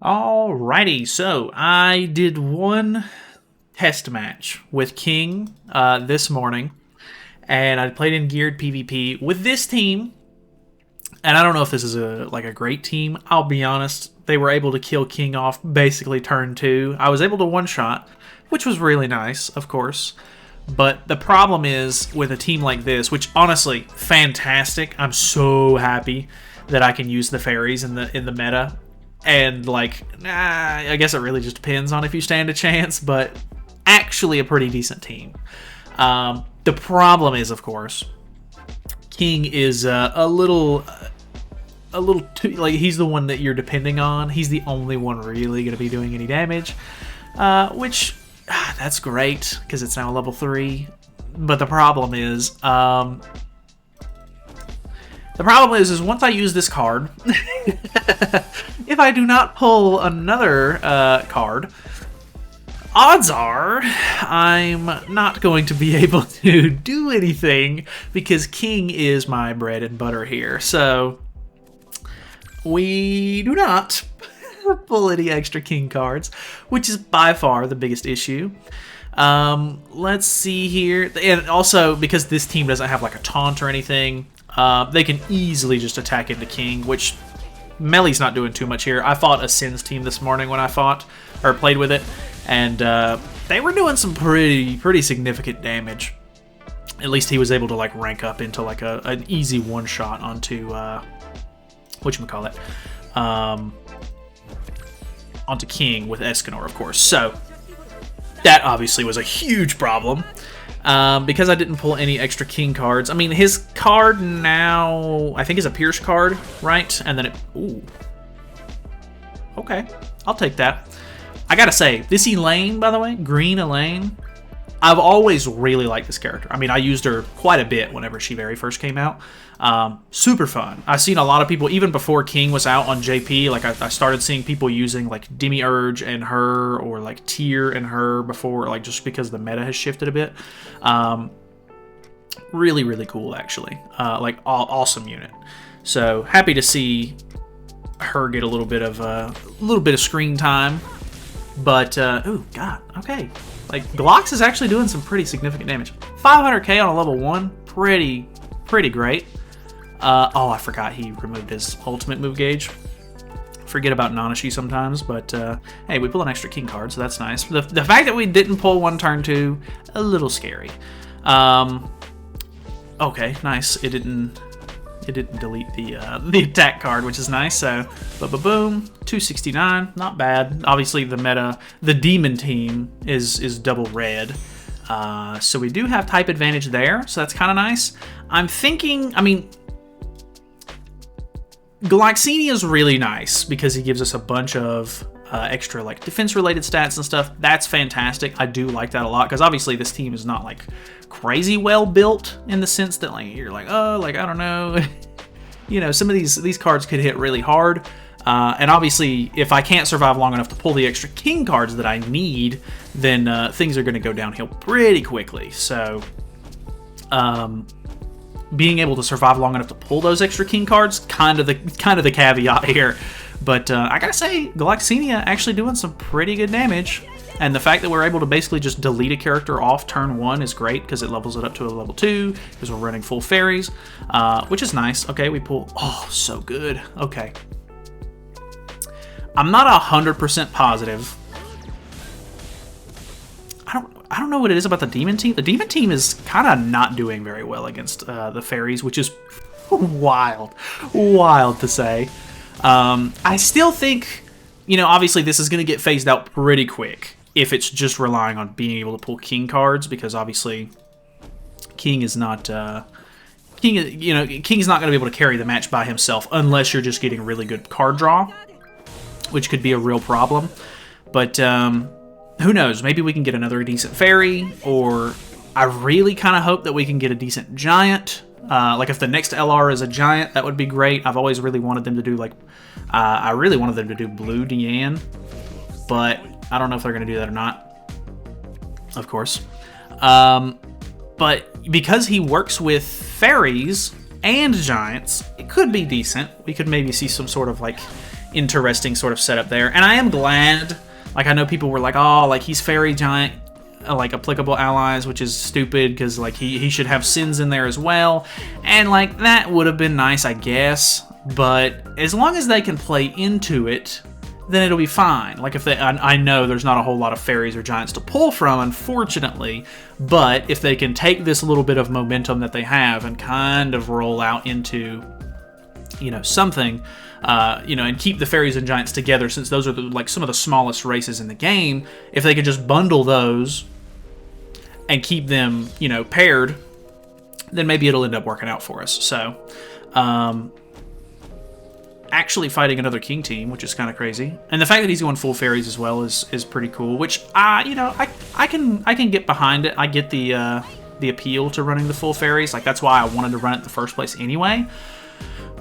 Alrighty, so I did one test match with King this morning, and I played in geared PvP with this team. And I don't know if this is a great team. I'll be honest, they were able to kill King off basically turn two. I was able to one shot, which was really nice, of course. But the problem is with a team like this, which honestly, fantastic. I'm so happy that I can use the fairies in the meta. And I guess it really just depends on if you stand a chance, but actually a pretty decent team. The problem is, of course, King is a little too, he's the one that you're depending on. He's the only one really going to be doing any damage, which that's great because it's now level 3. But the problem is, once I use this card, if I do not pull another card, odds are I'm not going to be able to do anything because King is my bread and butter here. So we do not pull any extra King cards, which is by far the biggest issue. Let's see here. And also, because this team doesn't have a taunt or anything, they can easily just attack into King, which Melly's not doing too much here. I fought a Sins team this morning when I played with it, and they were doing some pretty significant damage. At least he was able to rank up into an easy one shot onto whatchamacallit, onto King with Escanor, of course. So that obviously was a huge problem. Because I didn't pull any extra King cards. I mean, his card now, I think, is a Pierce card, right? And then ooh. Okay, I'll take that. I gotta say, this Elaine, by the way, Green Elaine, I've always really liked this character. I mean, I used her quite a bit whenever she very first came out. Super fun. I've seen a lot of people, even before King was out on JP, I started seeing people using Demiurge and her, or Tyr and her before, just because the meta has shifted a bit. Really cool, actually. Awesome unit. So happy to see her get a little bit of screen time. But oh god, okay. Glox is actually doing some pretty significant damage. 500k on a level 1, pretty great. Oh, I forgot he removed his ultimate move gauge. Forget about Nanashi sometimes, but hey, we pull an extra King card, so that's nice. The fact that we didn't pull one turn 2, a little scary. Okay, nice. It didn't delete the attack card, which is nice. So, boom, 269, not bad. Obviously, the demon team is double red. So we do have type advantage there, so that's kind of nice. I'm thinking, I mean, Galaxenia is really nice because he gives us a bunch of extra defense-related stats and stuff. That's fantastic. I do like that a lot because obviously this team is not crazy well built in the sense that you're oh, I don't know. You know, some of these cards could hit really hard. And obviously, if I can't survive long enough to pull the extra King cards that I need, then things are going to go downhill pretty quickly. So, being able to survive long enough to pull those extra King cards, kind of the caveat here. But I gotta say, Galaxenia actually doing some pretty good damage. And the fact that we're able to basically just delete a character off turn 1 is great because it levels it up to a level 2 because we're running full fairies, which is nice. Okay, we pull. Oh, so good. Okay. I'm not 100% positive. I don't know what it is about the demon team. The demon team is kind of not doing very well against the fairies, which is wild to say. I still think, obviously this is going to get phased out pretty quick if it's just relying on being able to pull King cards, because obviously King is not King's not going to be able to carry the match by himself unless you're just getting really good card draw, which could be a real problem. But who knows? Maybe we can get another decent fairy, or I really kind of hope that we can get a decent giant. If the next LR is a giant, that would be great. I've always really wanted them to do I really wanted them to do Blue Diane, but I don't know if they're going to do that or not. Of course. But because he works with fairies and giants, it could be decent. We could maybe see some sort of interesting sort of setup there. And I am glad, like I know people were like, oh, like he's fairy giant, like applicable allies, which is stupid because like he should have sins in there as well. And like that would have been nice, I guess. But as long as they can play into it, then it'll be fine. Like if they, I know there's not a whole lot of fairies or giants to pull from, unfortunately, but if they can take this little bit of momentum that they have and kind of roll out into, you know, something, you know, and keep the fairies and giants together, since those are like some of the smallest races in the game, if they could just bundle those and keep them, you know, paired, then maybe it'll end up working out for us. So, actually fighting another king team, which is kind of crazy, and the fact that he's going full fairies as well is pretty cool. Which you know, I can get behind it. I get the appeal to running the full fairies. Like that's why I wanted to run it in the first place anyway.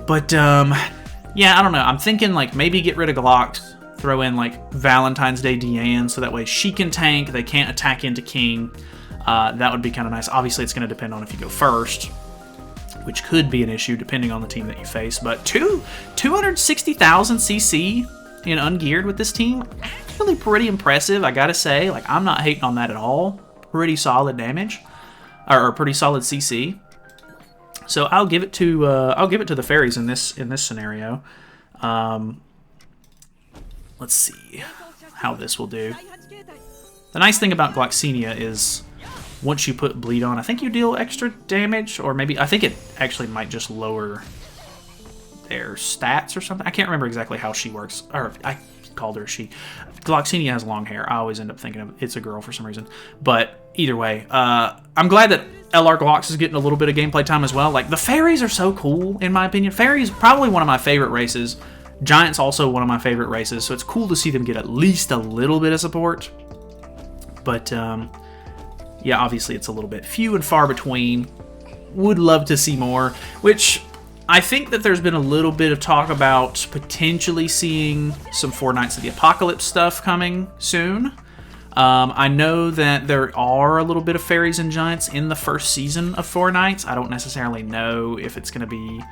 But yeah, I don't know. I'm thinking like maybe get rid of Glox, throw in like Valentine's Day Deanne, so that way she can tank. They can't attack into king. That would be kind of nice. Obviously, it's going to depend on if you go first, which could be an issue depending on the team that you face. But 260,000 CC in ungeared with this team, actually pretty impressive, I gotta say. Like I'm not hating on that at all. Pretty solid damage, or pretty solid CC. So I'll give it to the fairies in this scenario. Let's see how this will do. The nice thing about Gloxinia is, once you put bleed on, I think you deal extra damage, or maybe, I think it actually might just lower their stats or something. I can't remember exactly how she works, or I called her she. Gloxinia has long hair. I always end up thinking of it's a girl for some reason. But either way, I'm glad that LR Glox is getting a little bit of gameplay time as well. Like, the fairies are so cool, in my opinion. Fairies, probably one of my favorite races. Giants, also one of my favorite races, so it's cool to see them get at least a little bit of support. But, yeah, obviously it's a little bit few and far between. Would love to see more, which I think that there's been a little bit of talk about potentially seeing some Four Knights of the Apocalypse stuff coming soon. I know that there are a little bit of fairies and giants in the first season of Four Knights. I don't necessarily know if it's going to be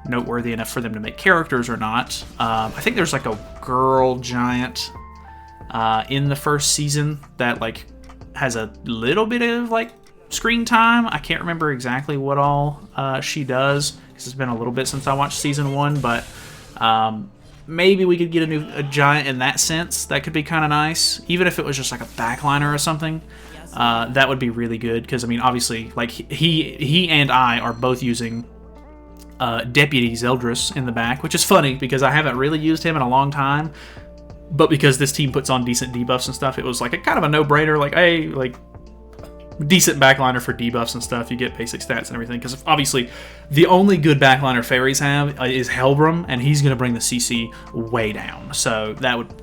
noteworthy enough for them to make characters or not. I think there's like a girl giant in the first season that like has a little bit of like screen time. I can't remember exactly what all she does, because it's been a little bit since I watched season 1, but maybe we could get a giant in that sense. That could be kind of nice, even if it was just like a backliner or something. That would be really good, because I mean, obviously, like he and I are both using Deputy Zeldris in the back, which is funny because I haven't really used him in a long time. But because this team puts on decent debuffs and stuff, it was like a kind of a no-brainer. Like, hey, like decent backliner for debuffs and stuff. You get basic stats and everything. Because obviously, the only good backliner fairies have is Helbram, and he's going to bring the CC way down. So that would,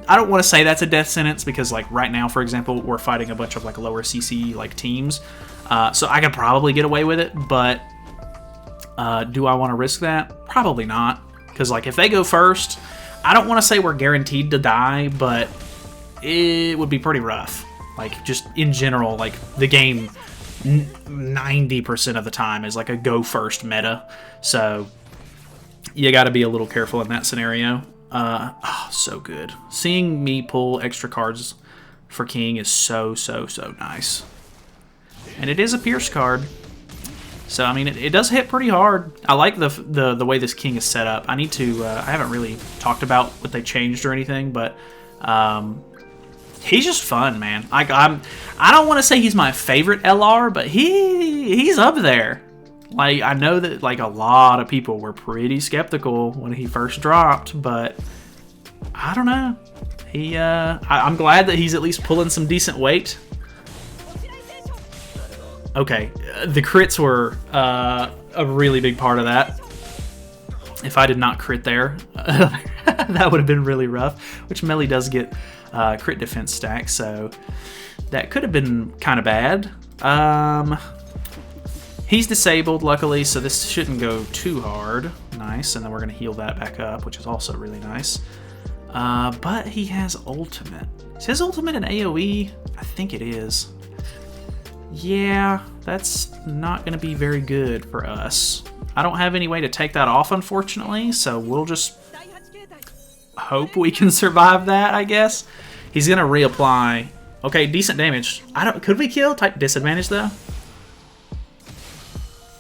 I don't want to say that's a death sentence, because like right now, for example, we're fighting a bunch of like lower CC like teams. So I could probably get away with it, but do I want to risk that? Probably not. Because like if they go first, I don't want to say we're guaranteed to die, but it would be pretty rough. Like, just in general, like, the game 90% of the time is like a go first meta. So, you gotta be a little careful in that scenario. Oh, so good. Seeing me pull extra cards for King is so nice. And it is a Pierce card. So, I mean, it does hit pretty hard. I like the way this King is set up. I need to, I haven't really talked about what they changed or anything, but he's just fun, man. I don't want to say he's my favorite LR, but he's up there. Like, I know that, like, a lot of people were pretty skeptical when he first dropped, but I don't know. I'm glad that he's at least pulling some decent weight. Okay, the crits were a really big part of that. If I did not crit there, that would have been really rough, which Melee does get crit defense stacks, so that could have been kind of bad. He's disabled, luckily, so this shouldn't go too hard. Nice, and then we're going to heal that back up, which is also really nice. But he has ultimate. Is his ultimate an AoE? I think it is. Yeah, that's not going to be very good for us. I don't have any way to take that off, unfortunately, so we'll just hope we can survive that, I guess. He's going to reapply. Okay, decent damage. Could we kill? Type disadvantage, though?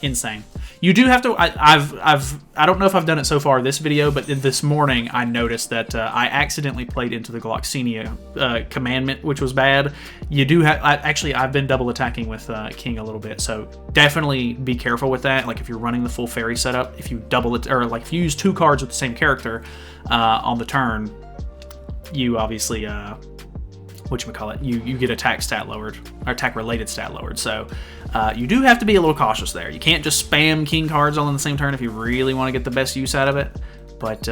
Insane. You do have to. I don't know if I've done it so far this video, but this morning I noticed that I accidentally played into the Gloxinia commandment, which was bad. You do have. Actually, I've been double attacking with King a little bit, so definitely be careful with that. Like if you're running the full fairy setup, if you double it, or like if you use 2 cards with the same character on the turn, you obviously whatchamacallit, you get attack stat lowered, or attack related stat lowered. So you do have to be a little cautious there. You can't just spam King cards all in the same turn if you really want to get the best use out of it. But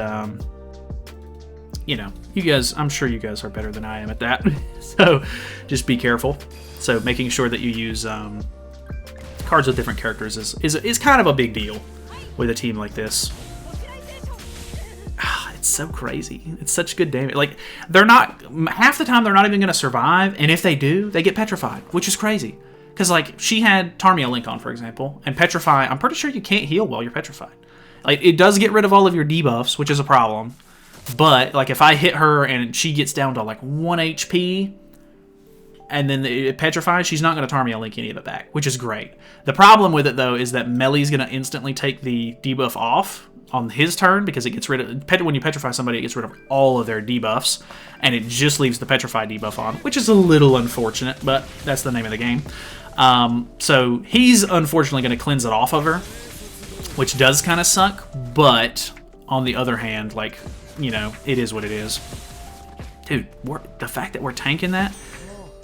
you know, you guys, I'm sure you guys are better than I am at that. So just be careful. So making sure that you use cards with different characters is kind of a big deal with a team like this. It's so crazy. It's such good damage. Like, they're not, half the time they're not even going to survive, and if they do, they get petrified, which is crazy. Because, like, she had Tarmia Link on, for example, and Petrify, I'm pretty sure you can't heal while you're petrified. Like, it does get rid of all of your debuffs, which is a problem, but, like, if I hit her and she gets down to, like, 1 HP, and then it petrifies, she's not going to Tarmia Link any of it back, which is great. The problem with it, though, is that Meli's going to instantly take the debuff off on his turn, because it gets rid of, when you petrify somebody, it gets rid of all of their debuffs, and it just leaves the petrify debuff on, which is a little unfortunate, but that's the name of the game. So he's unfortunately going to cleanse it off of her, which does kind of suck, but on the other hand, like, you know, it is what it is. Dude, the fact that we're tanking that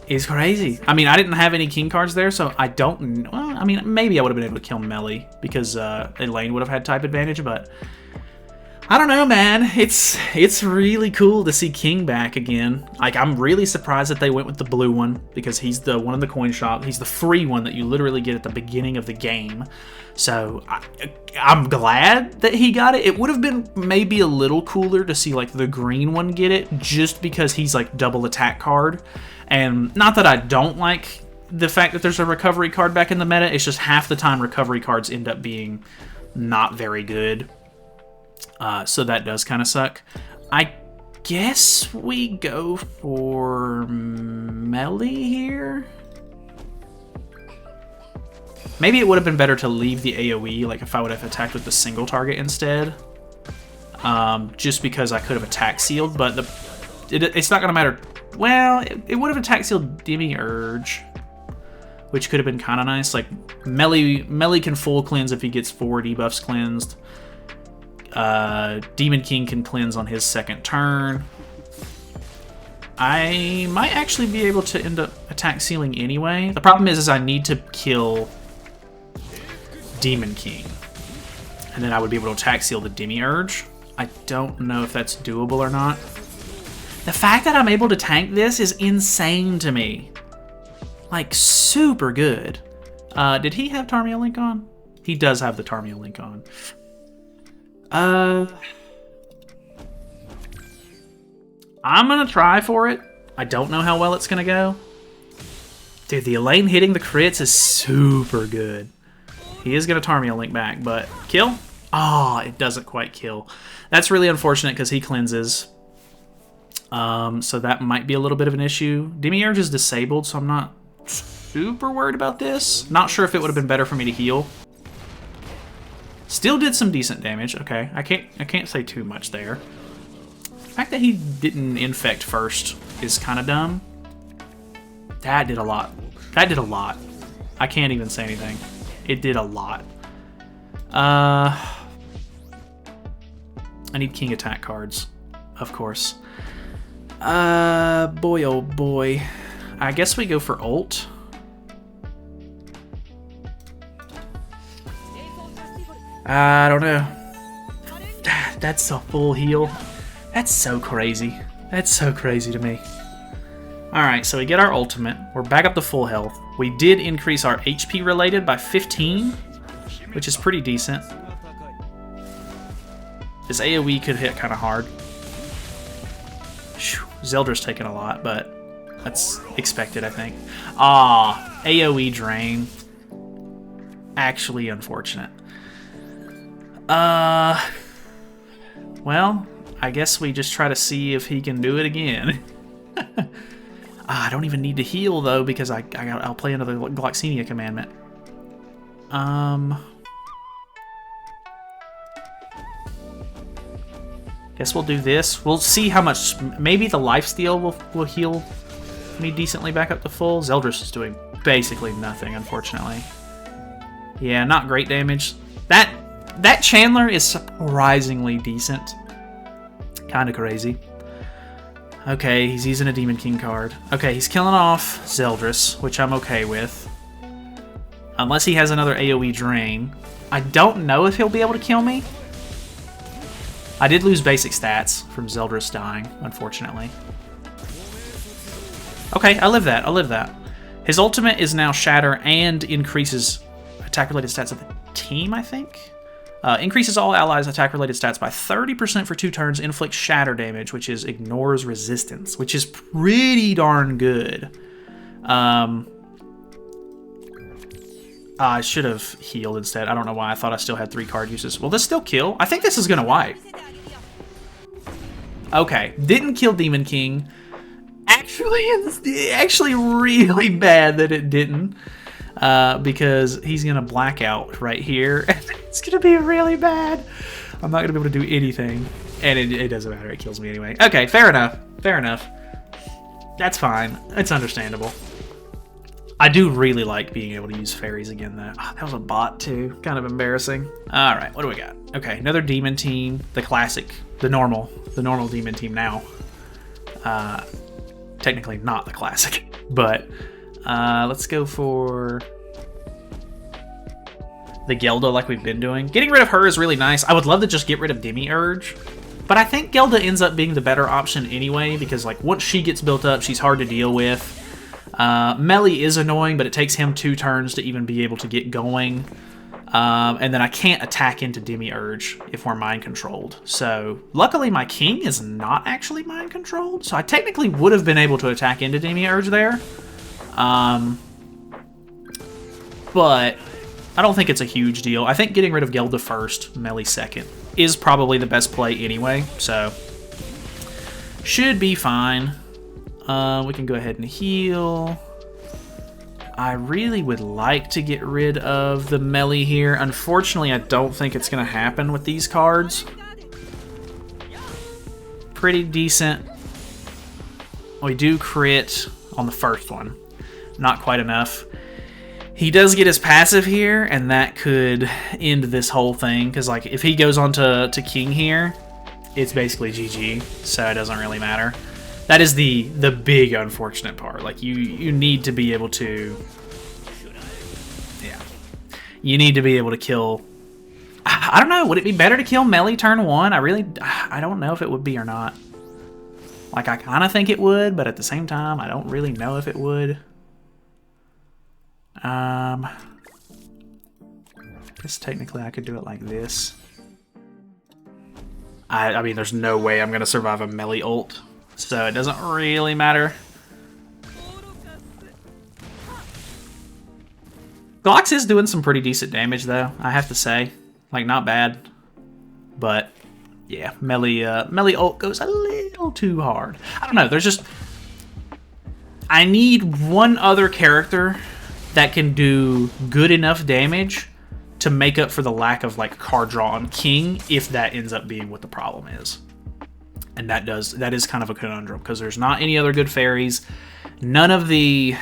is crazy. I mean, I didn't have any King cards there, so I don't... Well, I mean, maybe I would have been able to kill Meli, because Elaine would have had type advantage, but... I don't know, man. It's really cool to see King back again. Like, I'm really surprised that they went with the blue one, because he's the one in the coin shop. He's the free one that you literally get at the beginning of the game. So, I'm glad that he got it. It would have been maybe a little cooler to see, like, the green one get it, just because he's, like, double attack card. And not that I don't like the fact that there's a recovery card back in the meta, it's just half the time recovery cards end up being not very good. So that does kind of suck. I guess we go for Meli here. Maybe it would have been better to leave the AoE, like if I would have attacked with the single target instead. Just because I could have attack sealed, but it's not going to matter. Well, it would have attack sealed Demiurge, which could have been kind of nice. Like, Meli can full cleanse if he gets 4 debuffs cleansed. Demon King can cleanse on his second turn. I might actually be able to end up attack sealing anyway. The problem is I need to kill Demon King, and then I would be able to attack seal the Demiurge. I don't know if that's doable or not. The fact that I'm able to tank this is insane to me. Like, super good. Did he have Tarmia Link on? He does have the Tarmia Link on. I'm gonna try for it. I don't know how well it's gonna go. Dude, the Elaine hitting the crits is super good. He is gonna Tarmia Link back, but kill? Oh, it doesn't quite kill. That's really unfortunate because he cleanses. So that might be a little bit of an issue. Demiurge is disabled, so I'm not super worried about this. Not sure if it would have been better for me to heal. Still did some decent damage. Okay, I can't say too much there. The fact that he didn't infect first is kind of dumb. That did a lot. That did a lot. I can't even say anything. It did a lot. I need King attack cards, of course. Boy, oh boy. I guess we go for ult. I don't know. That's a full heal. That's so crazy. That's so crazy to me. Alright, so we get our ultimate. We're back up to full health. We did increase our HP related by 15, which is pretty decent. This AoE could hit kind of hard. Zeldra's taking a lot, but that's expected, I think. Ah, AoE drain. Actually unfortunate. Well, I guess we just try to see if he can do it again. I don't even need to heal, though, because I'll play another Gloxenia commandment. Guess we'll do this. We'll see how much... Maybe the lifesteal will heal me decently back up to full. Zeldris is doing basically nothing, unfortunately. Yeah, not great damage. That Chandler is surprisingly decent. Kind of crazy. Okay, he's using a Demon King card. Okay, he's killing off Zeldris, which I'm okay with. Unless he has another AoE drain. I don't know if he'll be able to kill me. I did lose basic stats from Zeldris dying, unfortunately. Okay, I live that. I live that. His ultimate is now Shatter and increases attack-related stats of the team, I think? Increases all allies' attack-related stats by 30% for 2 turns, inflicts shatter damage, which is ignores resistance, which is pretty darn good. I should have healed instead. I don't know why. I thought I still had 3 card uses. Will this still kill? I think this is going to wipe. Okay, didn't kill Demon King. Actually, it's actually really bad that it didn't. Because he's going to blackout right here. It's going to be really bad. I'm not going to be able to do anything. And it doesn't matter. It kills me anyway. Okay, fair enough. Fair enough. That's fine. It's understandable. I do really like being able to use fairies again, though. Oh, that was a bot, too. Kind of embarrassing. All right, what do we got? Okay, another demon team. The classic. The normal demon team now. Technically not the classic. But let's go for the Gelda like we've been doing. Getting rid of her is really nice. I would love to just get rid of Demiurge. But I think Gelda ends up being the better option anyway, because like once she gets built up, she's hard to deal with. Melly is annoying, but it takes him 2 turns to even be able to get going. And then I can't attack into Demiurge if we're mind controlled. So luckily my king is not actually mind controlled. So I technically would have been able to attack into Demiurge there. But I don't think it's a huge deal. I think getting rid of Gelda first, Melly second, is probably the best play anyway. So should be fine. We can go ahead and heal. I really would like to get rid of the Melly here. Unfortunately, I don't think it's going to happen with these cards. Pretty decent. We do crit on the first one. Not quite enough. He does get his passive here, and that could end this whole thing. Because like, if he goes on to King here, it's basically GG. So it doesn't really matter. That is the big unfortunate part. Like you need to be able to, yeah, you need to be able to kill. I don't know. Would it be better to kill Melly turn 1? I don't know if it would be or not. Like I kind of think it would, but at the same time, I don't really know if it would. I guess technically I could do it like this. I mean, there's no way I'm gonna survive a Melly ult. So it doesn't really matter. Glox is doing some pretty decent damage, though, I have to say. Like, not bad. But, yeah, Melly ult goes a little too hard. I don't know, there's just... I need one other character that can do good enough damage to make up for the lack of, like, card draw on King, if that ends up being what the problem is. And that is kind of a conundrum, because there's not any other good fairies. None of the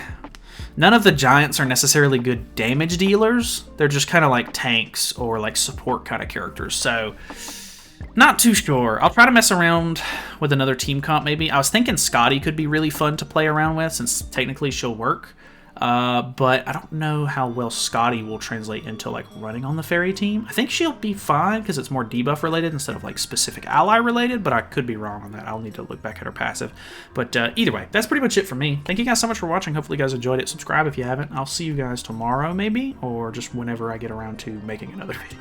giants are necessarily good damage dealers. They're just kind of like tanks or like support kind of characters. So not too sure. I'll try to mess around with another team comp maybe. I was thinking Skadi could be really fun to play around with, since technically she'll work. But I don't know how well Skadi will translate into like running on the fairy team. I think she'll be fine because it's more debuff related instead of like specific ally related, but I could be wrong on that. I'll need to look back at her passive. But either way, that's pretty much it for me. Thank you guys so much for watching. Hopefully you guys enjoyed it. Subscribe if you haven't. I'll see you guys tomorrow maybe, or just whenever I get around to making another video.